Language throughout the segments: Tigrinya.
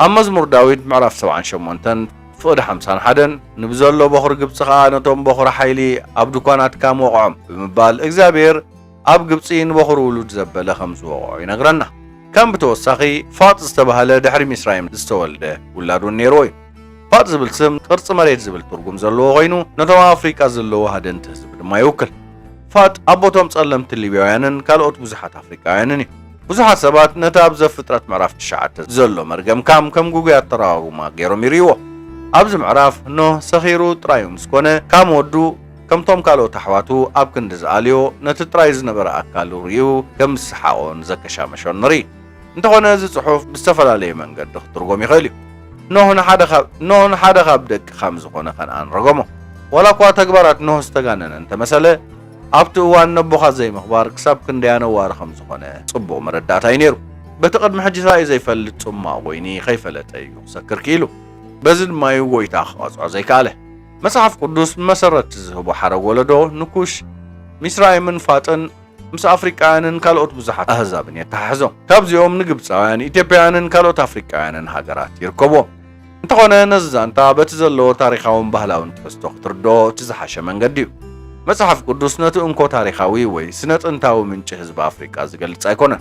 ኣብ መዝሙር ዳዊት ምዕራፍ 78 ፍቅዲ 51 ንብዘሎ በኹሪ ግብፂ ከዓ ነቶም በኹሪ ሓይሊ ኣብ ድኳናትካ ወቕዖም ብምባል እግዚአብሔር ኣብ ግብፂ ንበኹሪ ውሉድ ዘበለ ከም ዝወቕዖ ይነግረና። ከም ብተወሳኺ ፋጥ ዝተባህለ ድሕሪ ሚስራይም ዝተወልደ ውላዱን ነይርዎ እዩ። ፋጥ ዝብል ስም ቅርፂ መሬት ዝብል ትርጉም ዘለዎ ኮይኑ ነቶም ኣፍሪቃ ዘለዎ ሃደንቲ ህዝቢ ድማ ይውክል። ፋጥ ኣቦቶም ጸለምቲ ሊብያውያንን ካልኦት ብዙሓት ኣፍሪቃውያንን እዩ። ብዙሓት ሰባት ነቲ ኣብ ዘፍጥረት ምዕራፍ 9 ዘሎ መርገም ከም ጉጉያት ተራዋሩማ ገይሮም ይርእይዎ። ኣብዚ ምዕራፍ ኖህ ሰኺሩ ጥራዩ ምስ ኮነ ከም ወዱ ከምቶም ካልኦት ኣሕዋቱ ኣብ ክንዲ ዝኣልዮ ነቲ ጥራይ ዝነበረ ኣካሉ ርዩ ከም ዝሰሓቖን ዘከሻመሾን ንርኢ። እንተኾነ እዚ ጽሑፍ ብዝተፈላለየ መንገዲ ክትርጎም ይኽእል እዩ። ኖህ ንሓደ ካብ ደቂ ከም ዝኾነ ከነኣ ንረገሞ። ዋላ እኳ ተግባራት ኖህ ዝተጋነነ እንተመሰለ ኣብቲ እዋን ነቦኻ ዘይምኽባር ክሳብ ክንደያ ነዋሪ ከም ዝኾነ ጽቡቕ መረዳእታ እዩ ነይሩ። በቲ ቅድሚ ሕጂ ራእይ ዘይፈልጥ ጽማቕ ወይኒ ከይፈለጠ እዩ ክሰክር ክኢሉ። በዚ ድማ እዩ ጎይታ ክቐፅዖ ዘይከኣለ። መጽሓፍ ቅዱስ ብመሰረት ዝህቦ ሓረግ ወለዶ ንኩሽ ሚስራይምን ፋጥን ምስ ኣፍሪቃውያንን ካልኦት ብዙሓት ኣህዛብን የተሓሕዞም። ካብዚኦም ንግብፃውያን፣ ኢትዮጵያውያንን ካልኦት ኣፍሪቃውያንን ሃገራት ይርከብዎም። እንተኾነ ነዚ ዛንታ በቲ ዘለዎ ታሪኻውን ባህላውን ትሕዝቶ ክትርድኦ እቲ ዝሓሸ መንገዲ እዩ። መጽሓፍ ቅዱስ ነቲ እንኮ ታሪኻዊ ወይ ስነ ጥንታዊ ምንጪ ህዝቢ ኣፍሪቃ ዝገልጽ ኣይኮነን።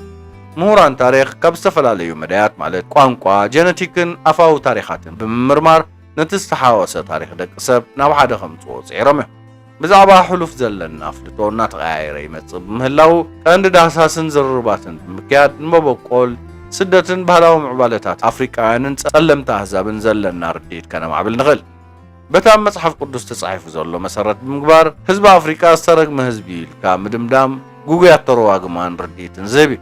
ምሁራን ታሪኽ ካብ ዝተፈላለዩ መዳያት ማለት ቋንቋ፣ ጀነቲክን ኣፋዊ ታሪኻትን ብምምርማር ነቲ ዝተሓወሰ ታሪኽ ደቂ ሰብ ናብ ሓደ ከምፅዎ ፂዕሮም እዮም። ብዛዕባ ሕሉፍ ዘለና ኣፍልጦ እናተቐያየረ ይመጽእ ብምህላው ቀንዲ ዳህሳስን ዝርርባትን ብምክያድ ንመበቆል ስደትን ባህላዊ ምዕባለታት ኣፍሪቃውያንን ጸለምቲ ኣህዛብን ዘለና ርድኢት ከነማዕብል ንኽእል። በታ መጽሓፍ ቅዱስ ተጻሒፉ ዘሎ መሰረት ብምግባር ህዝቢ ኣፍሪቃ ዝተረግመ ህዝቢ ኢልካ ምድምዳም ጉጉያት ተረዋግማን ርድኢትን ዝህብ እዩ።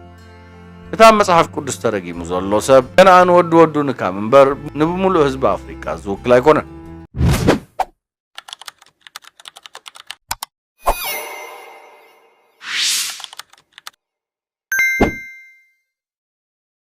እታ መጽሓፍ ቅዱስ ተረጊሙ ዘሎ ሰብ ከነኣን ወዱ ንካብ እምበር ንብሙሉእ ህዝቢ ኣፍሪቃ ዝውክል ኣይኮነን።